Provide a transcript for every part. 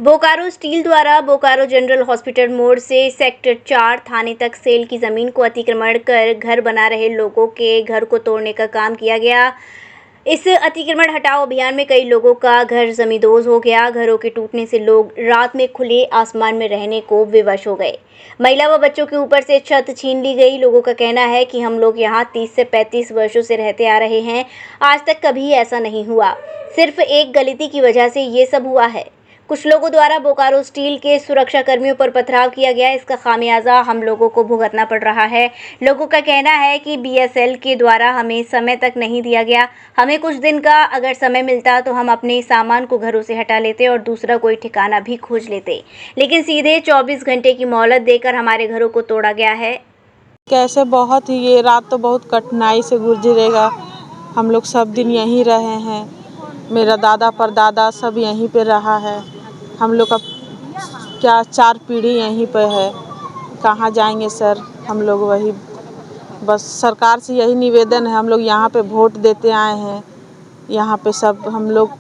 Bokaro steel द्वारा Bokaro general hospital मोड़ से सेक्टर 4 थाने तक सेल की जमीन को अतिक्रमण कर घर बना रहे लोगों के घर को तोड़ने का काम किया गया। इस अतिक्रमण हटाओ अभियान में कई लोगों का घर जमींदोज हो गया। घरों के टूटने से लोग रात में खुले आसमान में रहने को विवश हो गए। महिला व बच्चों के ऊपर से छत छीन ली गई। लोगों का कहना है कि हम लोग यहाँ 30 से 35 वर्षों से रहते आ रहे हैं, आज तक कभी ऐसा नहीं हुआ, सिर्फ एक गलती की वजह से ये सब हुआ है। कुछ लोगों द्वारा बोकारो स्टील के सुरक्षा कर्मियों पर पथराव किया गया। इसका खामियाजा हम लोगों को भुगतना पड़ रहा है। लोगों का कहना है कि बीएसएल के द्वारा हमें समय तक नहीं दिया गया। हमें कुछ दिन का अगर समय मिलता तो हम अपने सामान को घरों से हटा लेते और दूसरा कोई ठिकाना भी खोज लेते, लेकिन सीधे 24 घंटे की मोहलत देकर हमारे घरों को तोड़ा गया है। कैसे बहुत ही ये रात तो बहुत कठिनाई से गुजरेगा। हम लोग सब दिन यहीं रहे हैं, मेरा दादा परदादा सब यहीं पे रहा है। हम लोग का क्या 4 पीढ़ी यहीं पे है। कहाँ जाएंगे सर? हम लोग वही बस सरकार से यही निवेदन है। हम लोग यहाँ पे वोट देते आए हैं, यहाँ पे सब हम लोग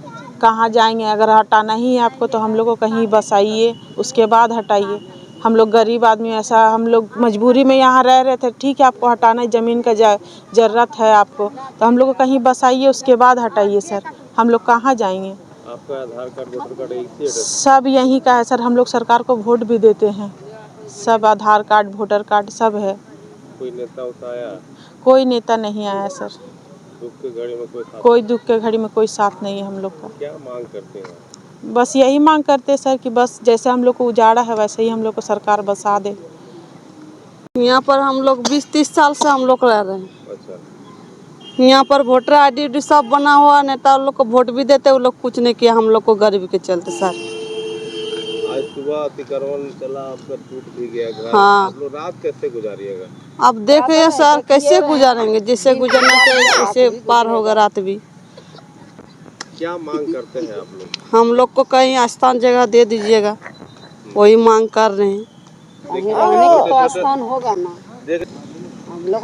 कहाँ जाएंगे? अगर हटाना ही है आपको तो हम लोग को कहीं बसाइए, उसके बाद हटाइए। हम लोग गरीब आदमी, ऐसा हम लोग मजबूरी में यहाँ रह रहे थे। ठीक है, आपको हटाना है, ज़मीन का ज़रूरत है आपको, तो हम लोग को कहीं बसाइए, उसके बाद हटाइए सर। हम लोग कहाँ जाएंगे? आपका आधार कार्ड वोटर कार्ड एक ही है? सब यहीं का है सर। हम लोग सरकार को वोट भी देते हैं, सब आधार कार्ड वोटर कार्ड सब है। कोई नेता उता आया? कोई नेता नहीं आया सर। दुख के घड़ी में कोई दुख के घड़ी में कोई साथ नहीं है हम लोग का। क्या मांग करते हैं? बस यही मांग करते हैं सर कि बस जैसे हम लोग को उजाड़ा है वैसे ही हम लोग को सरकार बसा दे। यहाँ पर हम लोग 20-30 साल से हम लोग रह रहे हैं। अच्छा। यहाँ पर वोटर ID सब बना हुआ, नेता लोग को वोट भी देते, वो लोग कुछ नहीं किया हम लोग को गरीब के चलते सर। आज सुबह अतिक्रमण चला, आपका टूट भी गया घर। हाँ। आप लोग रात कैसे गुजारिएगा? अब देखिए सर कैसे गुजारेंगे, जैसे गुजरना चाहिए वैसे पार होगा रात भी। क्या मांग करते हैं आप लोग? हम लोग को कहीं आस्थान जगह दे दीजिएगा, वही मांग कर रहे हैं। आस्थान होगा ना,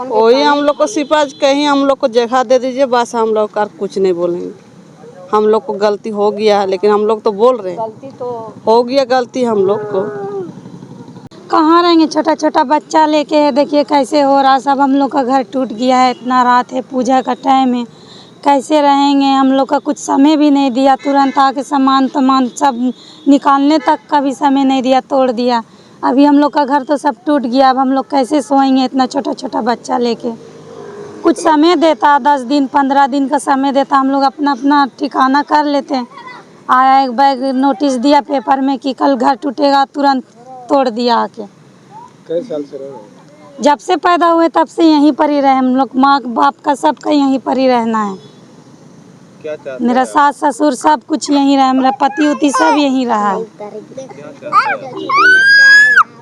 वही हम लोग को सिपा कहीं हम लोग को जगह दे दीजिए, बस हम लोग का कुछ नहीं बोलेंगे। हम लोग को गलती हो गया है, लेकिन हम लोग तो बोल रहे हैं गलती तो हो गया गलती हम लोग को। कहाँ रहेंगे? छोटा छोटा बच्चा लेके देखिए कैसे हो रहा। सब हम लोग का घर टूट गया है। इतना रात है, पूजा का टाइम है, कैसे रहेंगे? हम लोग का कुछ समय भी नहीं दिया, तुरंत आके सामान सब निकालने तक का भी समय नहीं दिया, तोड़ दिया। अभी हम लोग का घर तो सब टूट गया। अब हम लोग कैसे सोएंगे इतना छोटा छोटा बच्चा लेके? कुछ समय देता, 10 दिन 15 दिन का समय देता, हम लोग अपना अपना ठिकाना कर लेते। आया एक बैग नोटिस दिया पेपर में कि कल घर टूटेगा, तुरंत तोड़ दिया आके। कई साल से रह रहे हैं? जब से पैदा हुए तब से यहीं पर ही रहे हम लोग। माँ बाप का सबका यहीं पर ही रहना है। क्या चाहते मेरा हैं? सास ससुर सब कुछ यहीं रहा, मेरा पति उति सब यहीं रहा है। क्या चाहते हैं?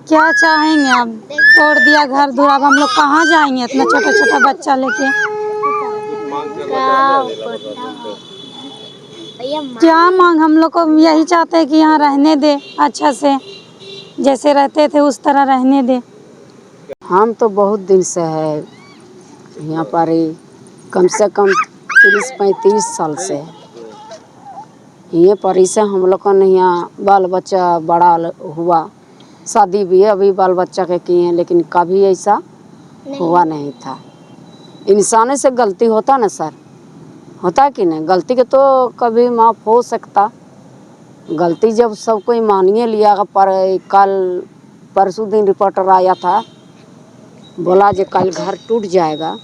क्या चाहेंगे? अब तोड़ दिया घर दूर, अब हम लोग कहाँ जाएंगे इतना छोटा छोटा बच्चा लेके? मांग करना चाहते हैं? क्या मांग? हम लोग को यही चाहते हैं कि यहाँ रहने दे, अच्छा से जैसे रहते थे उस तरह रहने दे। हम तो बहुत दिन से है यहाँ पर ही, कम से कम 30-35 साल से ये पर ही से हम लोग का यहाँ बाल बच्चा बड़ा हुआ, शादी भी अभी बाल बच्चा के किए हैं, लेकिन कभी ऐसा हुआ नहीं था। इंसान से गलती होता ना सर, होता कि नहीं? गलती के तो कभी माफ़ हो सकता। गलती जब सब कोई मानिए लिया, पर कल परसों दिन रिपोर्टर आया था, बोला जो कल घर टूट जाएगा,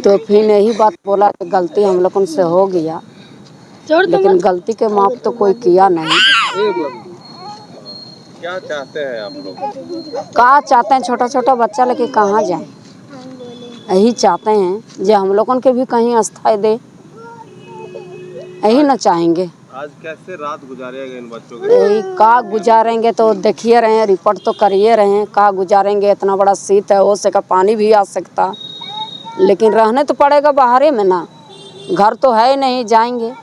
तो फिर यही बात बोला कि गलती हम लोगों से हो गया, लेकिन गलती के माफ़ तो कोई किया नहीं। क्या चाहते हैं आप लोग? क्या चाहते हैं? छोटा छोटा बच्चा लेके कहाँ जाए? यही चाहते हैं जो हम लोगों के भी कहीं अस्थाई दे, यही ना चाहेंगे। आज कैसे रात गुजारिएगा इन बच्चों के? यही का गुजारेंगे तो देखिए रहे हैं, रिपोर्ट तो करिए रहे हैं। का गुजारेंगे? इतना बड़ा शीत है, हो सका पानी भी आ सकता, लेकिन रहने तो पड़ेगा बाहर में ना। घर तो है ही नहीं, जाएंगे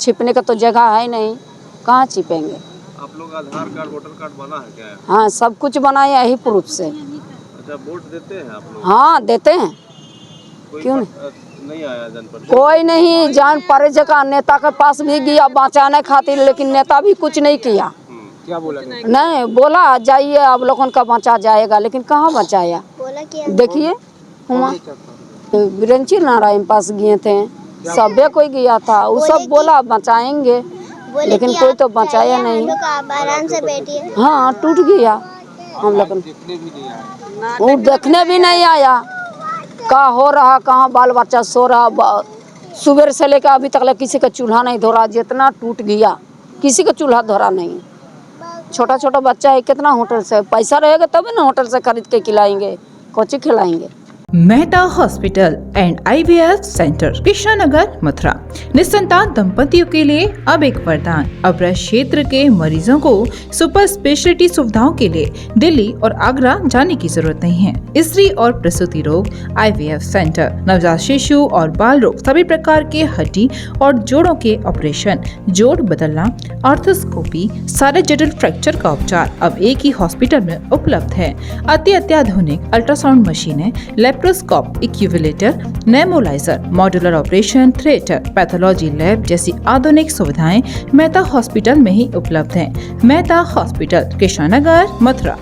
छिपने का तो जगह है ही नहीं, कहाँ छिपेंगे? आप लोग आधार कार्ड वोटर कार्ड बना है क्या? हाँ, सब कुछ बनाया यही प्रूफ से। अच्छा, वोट देते हैं आप लोग? हाँ देते हैं, कोई क्यों पट- नहीं आया जनप्रतिनिधि? कोई नहीं, जान पड़े जगह नेता के पास भी गया बचाने खातिर, लेकिन नेता भी कुछ नहीं किया। क्या बोला? नहीं बोला जाइए अब लोगों का बचा जाएगा, लेकिन कहाँ बचाया? देखिए हुआ बिरंची नारायण पास गए थे, सबे कोई गया था, वो सब बोला बचाएंगे, लेकिन कोई तो बचाया नहीं। आराम से बैठिए। हाँ टूट गया, हम लोग वो देखने भी नहीं आया। का हो रहा, कहाँ बाल बच्चा सो रहा, सुबह से लेकर अभी तक किसी का चूल्हा नहीं धोरा, जितना टूट गया किसी का चूल्हा धोरा नहीं। छोटा छोटा बच्चा है, कितना होटल से पैसा रहेगा तभी ना होटल से खरीद के खिलाएंगे, कोची खिलाएंगे। Mehta hospital and IVF centre, Krishnanagar, Mathura. निसंतान दंपतियों के लिए अब एक वरदान। अब क्षेत्र के मरीजों को सुपर स्पेशलिटी सुविधाओं के लिए दिल्ली और आगरा जाने की जरूरत नहीं है। स्त्री और प्रसूति रोग IVF सेंटर, नवजात शिशु और बाल रोग, सभी प्रकार के हड्डी और जोड़ों के ऑपरेशन, जोड़ बदलना, आर्थोस्कोपी, सारे जटिल फ्रैक्चर का उपचार अब एक ही हॉस्पिटल में उपलब्ध है। अत्याधुनिक अल्ट्रासाउंड मशीनें, लेप्रोस्कोप, इक्यूविलेटर, नेमोलाइजर, modular operation theatre, pathology lab जैसी आधुनिक सुविधाएं मेहता हॉस्पिटल में ही उपलब्ध हैं। मेहता हॉस्पिटल, कृष्णानगर, मथुरा।